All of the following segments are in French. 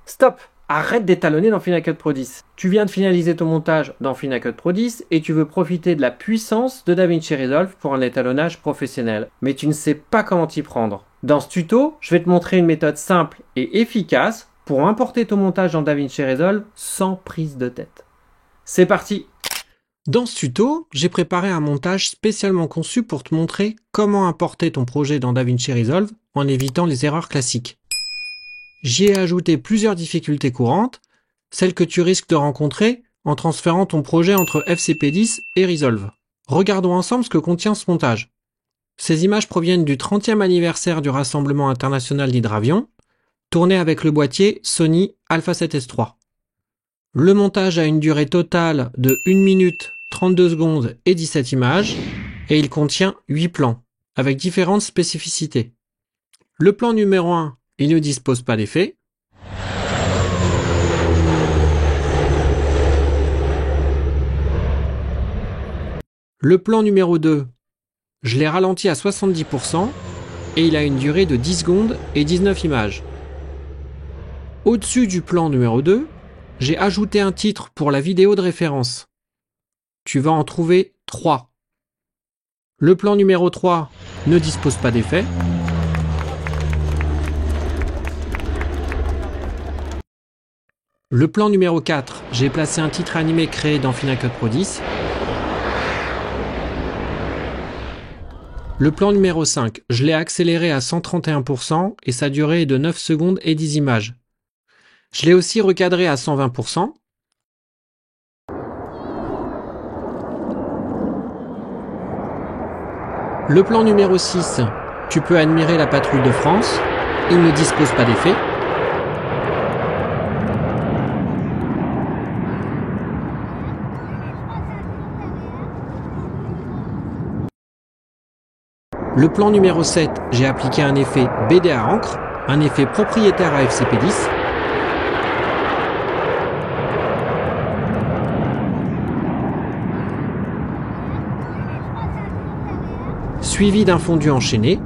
Stop! Arrête d'étalonner dans Final Cut Pro 10. Tu viens de finaliser ton montage dans Final Cut Pro 10 et tu veux profiter de la puissance de DaVinci Resolve pour un étalonnage professionnel. Mais tu ne sais pas comment t'y prendre. Dans ce tuto, je vais te montrer une méthode simple et efficace pour importer ton montage dans DaVinci Resolve sans prise de tête. C'est parti! Dans ce tuto, j'ai préparé un montage spécialement conçu pour te montrer comment importer ton projet dans DaVinci Resolve en évitant les erreurs classiques. J'y ai ajouté plusieurs difficultés courantes, celles que tu risques de rencontrer en transférant ton projet entre FCP10 et Resolve. Regardons ensemble ce que contient ce montage. Ces images proviennent du 30e anniversaire du Rassemblement international d'hydravions, tourné avec le boîtier Sony Alpha 7S3. Le montage a une durée totale de 1 minute, 32 secondes et 17 images, et il contient 8 plans, avec différentes spécificités. Le plan numéro 1, il ne dispose pas d'effet. Le plan numéro 2, je l'ai ralenti à 70% et il a une durée de 10 secondes et 19 images. Au-dessus du plan numéro 2, j'ai ajouté un titre pour la vidéo de référence. Tu vas en trouver 3. Le plan numéro 3 ne dispose pas d'effet. Le plan numéro 4, j'ai placé un titre animé créé dans Final Cut Pro 10. Le plan numéro 5, je l'ai accéléré à 131% et sa durée est de 9 secondes et 10 images. Je l'ai aussi recadré à 120%. Le plan numéro 6, tu peux admirer la patrouille de France. Il ne dispose pas d'effet. Le plan numéro 7, j'ai appliqué un effet BD à encre, un effet propriétaire à FCP10. Suivi d'un fondu enchaîné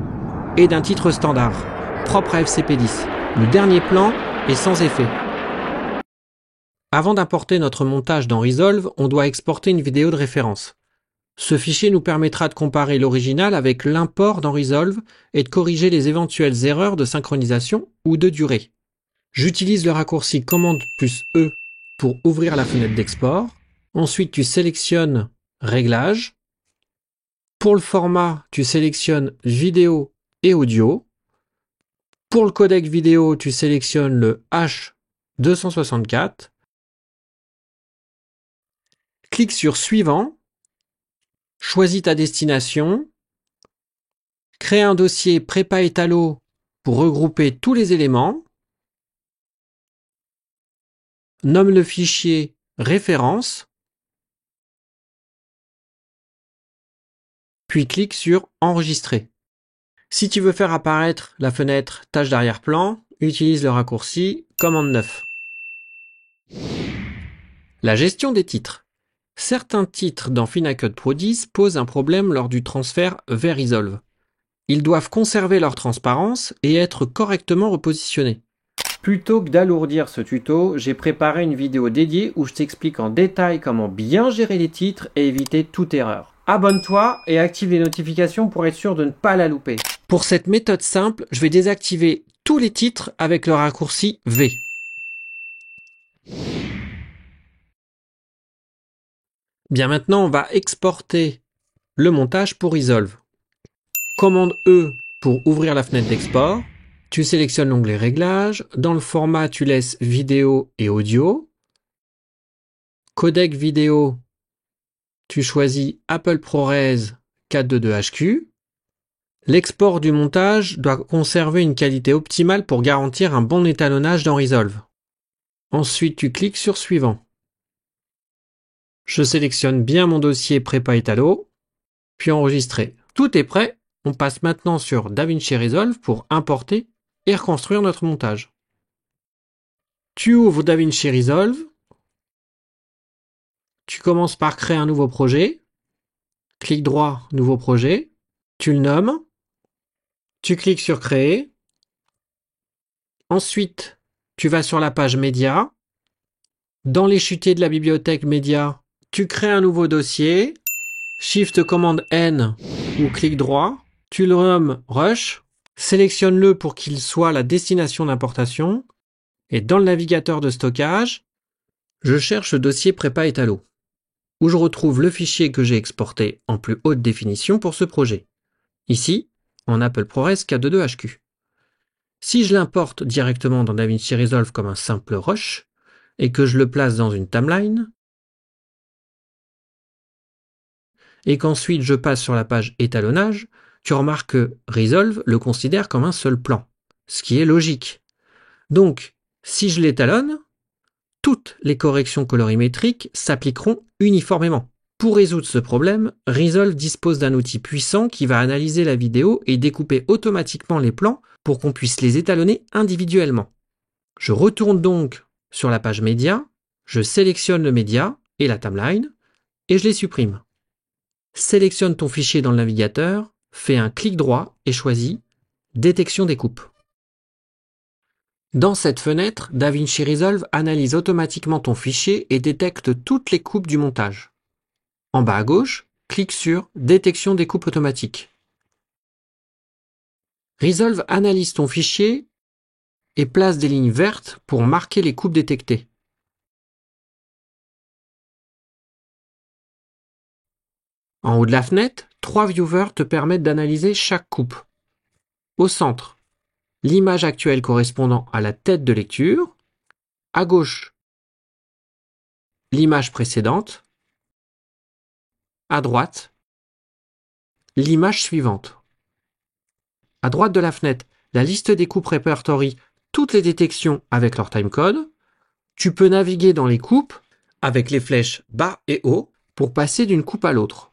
et d'un titre standard, propre à FCP10. Le dernier plan est sans effet. Avant d'importer notre montage dans Resolve, on doit exporter une vidéo de référence. Ce fichier nous permettra de comparer l'original avec l'import dans Resolve et de corriger les éventuelles erreurs de synchronisation ou de durée. J'utilise le raccourci Commande plus E pour ouvrir la fenêtre d'export. Ensuite, tu sélectionnes Réglages. Pour le format, tu sélectionnes Vidéo et Audio. Pour le codec vidéo, tu sélectionnes le H264. Clique sur Suivant. Choisis ta destination. Crée un dossier Prépa Étalo pour regrouper tous les éléments. Nomme le fichier Référence. Puis clique sur Enregistrer. Si tu veux faire apparaître la fenêtre Tâche d'arrière-plan, utilise le raccourci Commande 9. La gestion des titres. Certains titres dans Final Cut Pro 10 posent un problème lors du transfert vers Resolve. Ils doivent conserver leur transparence et être correctement repositionnés. Plutôt que d'alourdir ce tuto, j'ai préparé une vidéo dédiée où je t'explique en détail comment bien gérer les titres et éviter toute erreur. Abonne-toi et active les notifications pour être sûr de ne pas la louper. Pour cette méthode simple, je vais désactiver tous les titres avec le raccourci V. Bien, maintenant, on va exporter le montage pour Resolve. Commande E pour ouvrir la fenêtre d'export. Tu sélectionnes l'onglet Réglages. Dans le format, tu laisses Vidéo et Audio. Codec vidéo, tu choisis Apple ProRes 422HQ. L'export du montage doit conserver une qualité optimale pour garantir un bon étalonnage dans Resolve. Ensuite, tu cliques sur Suivant. Je sélectionne bien mon dossier Prépa Étalo, puis Enregistrer. Tout est prêt. On passe maintenant sur DaVinci Resolve pour importer et reconstruire notre montage. Tu ouvres DaVinci Resolve. Tu commences par créer un nouveau projet. Clic droit, Nouveau projet. Tu le nommes. Tu cliques sur Créer. Ensuite, tu vas sur la page Média. Dans l'échiquier de la bibliothèque Média, tu crées un nouveau dossier. Shift commande N ou clic droit. Tu le nommes Rush. Sélectionne-le pour qu'il soit la destination d'importation. Et dans le navigateur de stockage, je cherche le dossier prépa étalo, où je retrouve le fichier que j'ai exporté en plus haute définition pour ce projet. Ici, en Apple ProRes K22HQ. Si je l'importe directement dans DaVinci Resolve comme un simple rush, et que je le place dans une timeline, et qu'ensuite je passe sur la page étalonnage, tu remarques que Resolve le considère comme un seul plan, ce qui est logique. Donc, si je l'étalonne, toutes les corrections colorimétriques s'appliqueront uniformément. Pour résoudre ce problème, Resolve dispose d'un outil puissant qui va analyser la vidéo et découper automatiquement les plans pour qu'on puisse les étalonner individuellement. Je retourne donc sur la page média, je sélectionne le média et la timeline et je les supprime. Sélectionne ton fichier dans le navigateur, fais un clic droit et choisis Détection des coupes. Dans cette fenêtre, DaVinci Resolve analyse automatiquement ton fichier et détecte toutes les coupes du montage. En bas à gauche, clique sur Détection des coupes automatiques. Resolve analyse ton fichier et place des lignes vertes pour marquer les coupes détectées. En haut de la fenêtre, 3 viewers te permettent d'analyser chaque coupe. Au centre, l'image actuelle correspondant à la tête de lecture. À gauche, l'image précédente. À droite, l'image suivante. À droite de la fenêtre, la liste des coupes répertorie toutes les détections avec leur timecode. Tu peux naviguer dans les coupes avec les flèches bas et haut pour passer d'une coupe à l'autre.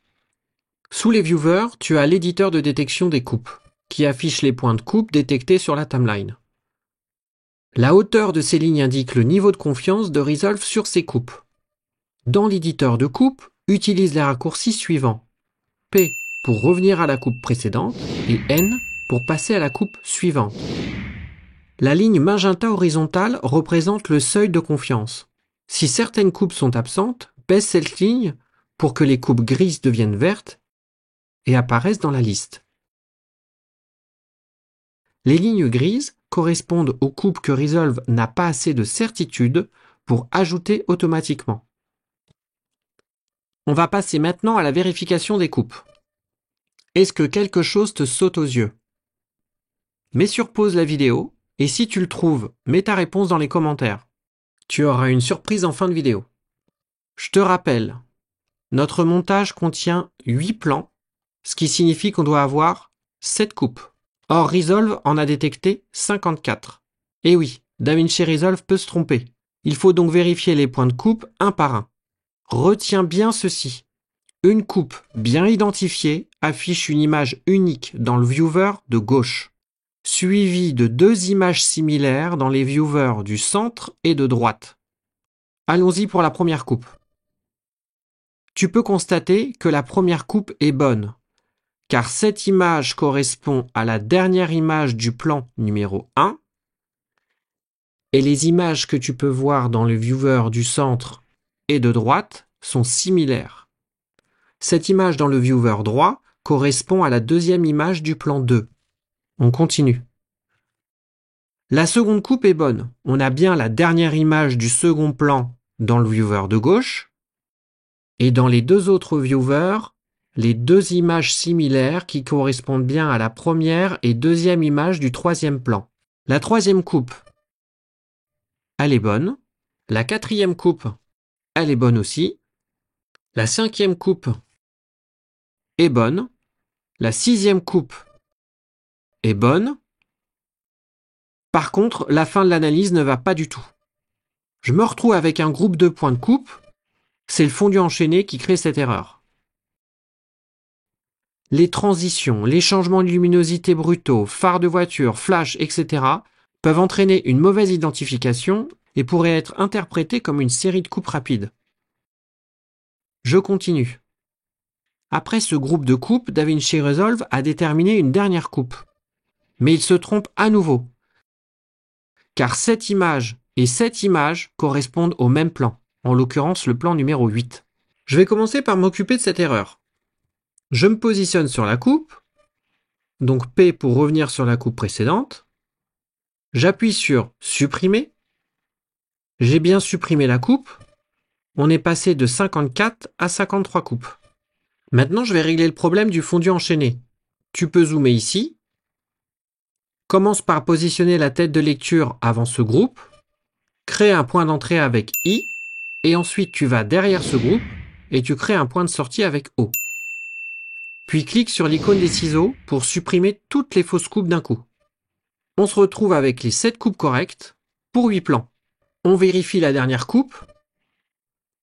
Sous les viewers, tu as l'éditeur de détection des coupes qui affiche les points de coupe détectés sur la timeline. La hauteur de ces lignes indique le niveau de confiance de Resolve sur ces coupes. Dans l'éditeur de coupe, utilise les raccourcis suivants. P pour revenir à la coupe précédente et N pour passer à la coupe suivante. La ligne magenta horizontale représente le seuil de confiance. Si certaines coupes sont absentes, baisse cette ligne pour que les coupes grises deviennent vertes et apparaissent dans la liste. Les lignes grises correspondent aux coupes que Resolve n'a pas assez de certitude pour ajouter automatiquement. On va passer maintenant à la vérification des coupes. Est-ce que quelque chose te saute aux yeux? Mets sur pause la vidéo et si tu le trouves, mets ta réponse dans les commentaires. Tu auras une surprise en fin de vidéo. Je te rappelle, notre montage contient 8 plans, ce qui signifie qu'on doit avoir 7 coupes. Or, Resolve en a détecté 54. Et oui, DaVinci Resolve peut se tromper. Il faut donc vérifier les points de coupe un par un. Retiens bien ceci. Une coupe bien identifiée affiche une image unique dans le viewer de gauche, suivie de 2 images similaires dans les viewers du centre et de droite. Allons-y pour la première coupe. Tu peux constater que la première coupe est bonne, car cette image correspond à la dernière image du plan numéro 1, et les images que tu peux voir dans le viewer du centre et de droite sont similaires. Cette image dans le viewer droit correspond à la deuxième image du plan 2. On continue. La seconde coupe est bonne. On a bien la dernière image du second plan dans le viewer de gauche, et dans les 2 autres viewers, les 2 images similaires qui correspondent bien à la première et deuxième image du troisième plan. La troisième coupe, elle est bonne. La quatrième coupe, elle est bonne aussi. La cinquième coupe est bonne. La sixième coupe est bonne. Par contre, la fin de l'analyse ne va pas du tout. Je me retrouve avec un groupe de points de coupe. C'est le fondu enchaîné qui crée cette erreur. Les transitions, les changements de luminosité brutaux, phares de voiture, flash, etc. peuvent entraîner une mauvaise identification et pourraient être interprétés comme une série de coupes rapides. Je continue. Après ce groupe de coupes, DaVinci Resolve a déterminé une dernière coupe. Mais il se trompe à nouveau. car cette image et cette image correspondent au même plan, en l'occurrence le plan numéro 8. Je vais commencer par m'occuper de cette erreur. Je me positionne sur la coupe, donc P pour revenir sur la coupe précédente. J'appuie sur supprimer. J'ai bien supprimé la coupe. On est passé de 54 à 53 coupes. Maintenant, je vais régler le problème du fondu enchaîné. Tu peux zoomer ici. Commence par positionner la tête de lecture avant ce groupe. Crée un point d'entrée avec I. Et ensuite, tu vas derrière ce groupe et tu crées un point de sortie avec O. Puis clique sur l'icône des ciseaux pour supprimer toutes les fausses coupes d'un coup. On se retrouve avec les 7 coupes correctes pour 8 plans. On vérifie la dernière coupe.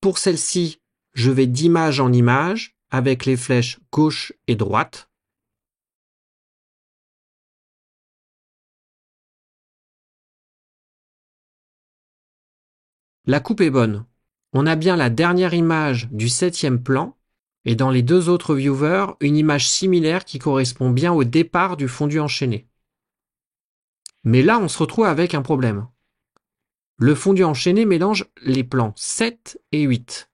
Pour celle-ci, je vais d'image en image avec les flèches gauche et droite. La coupe est bonne. On a bien la dernière image du 7e plan et dans les 2 autres viewers, une image similaire qui correspond bien au départ du fondu enchaîné. Mais là, on se retrouve avec un problème. Le fondu enchaîné mélange les plans 7 et 8.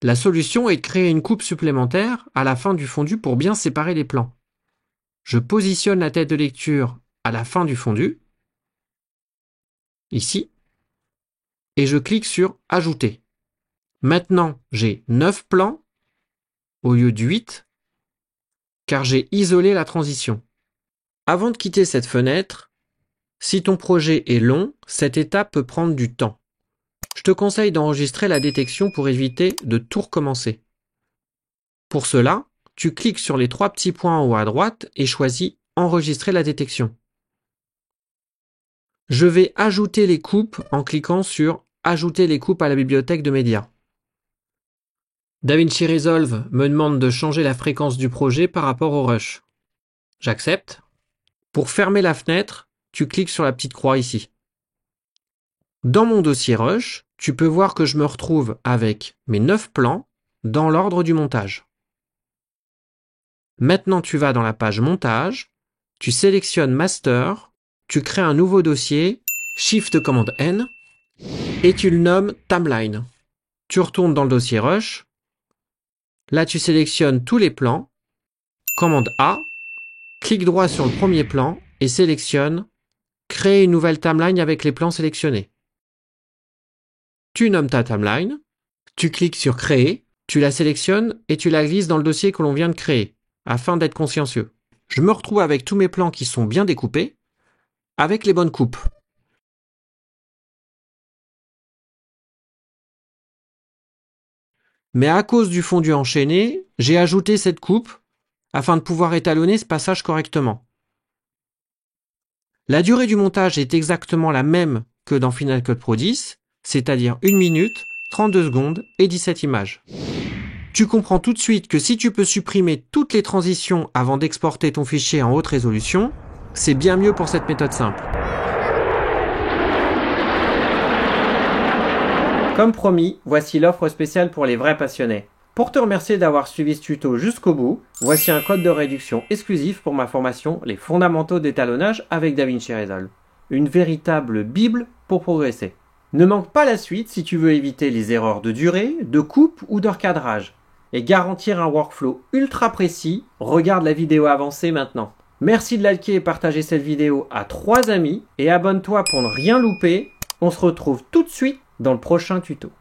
La solution est de créer une coupe supplémentaire à la fin du fondu pour bien séparer les plans. Je positionne la tête de lecture à la fin du fondu, ici, et je clique sur « Ajouter ». Maintenant, j'ai 9 plans au lieu de 8, car j'ai isolé la transition. Avant de quitter cette fenêtre, si ton projet est long, cette étape peut prendre du temps. Je te conseille d'enregistrer la détection pour éviter de tout recommencer. Pour cela, tu cliques sur les 3 petits points en haut à droite et choisis « Enregistrer la détection ». Je vais ajouter les coupes en cliquant sur « Ajouter les coupes à la bibliothèque de médias ». DaVinci Resolve me demande de changer la fréquence du projet par rapport au rush. J'accepte. Pour fermer la fenêtre, tu cliques sur la petite croix ici. Dans mon dossier rush, tu peux voir que je me retrouve avec mes 9 plans dans l'ordre du montage. Maintenant, tu vas dans la page montage, tu sélectionnes Master, tu crées un nouveau dossier, Shift commande N, et tu le nommes Timeline. Tu retournes dans le dossier rush. Là, tu sélectionnes tous les plans, commande A, clique droit sur le premier plan et sélectionne Créer une nouvelle timeline avec les plans sélectionnés. Tu nommes ta timeline, tu cliques sur Créer, tu la sélectionnes et tu la glisses dans le dossier que l'on vient de créer, afin d'être consciencieux. Je me retrouve avec tous mes plans qui sont bien découpés, avec les bonnes coupes. Mais à cause du fondu enchaîné, j'ai ajouté cette coupe afin de pouvoir étalonner ce passage correctement. La durée du montage est exactement la même que dans Final Cut Pro X, c'est-à-dire 1 minute, 32 secondes et 17 images. Tu comprends tout de suite que si tu peux supprimer toutes les transitions avant d'exporter ton fichier en haute résolution, c'est bien mieux pour cette méthode simple. Comme promis, voici l'offre spéciale pour les vrais passionnés. Pour te remercier d'avoir suivi ce tuto jusqu'au bout, voici un code de réduction exclusif pour ma formation Les fondamentaux d'étalonnage avec DaVinci Resolve. Une véritable bible pour progresser. Ne manque pas la suite si tu veux éviter les erreurs de durée, de coupe ou de recadrage. Et garantir un workflow ultra précis, regarde la vidéo avancée maintenant. Merci de liker et partager cette vidéo à 3 amis et abonne-toi pour ne rien louper. On se retrouve tout de suite dans le prochain tuto.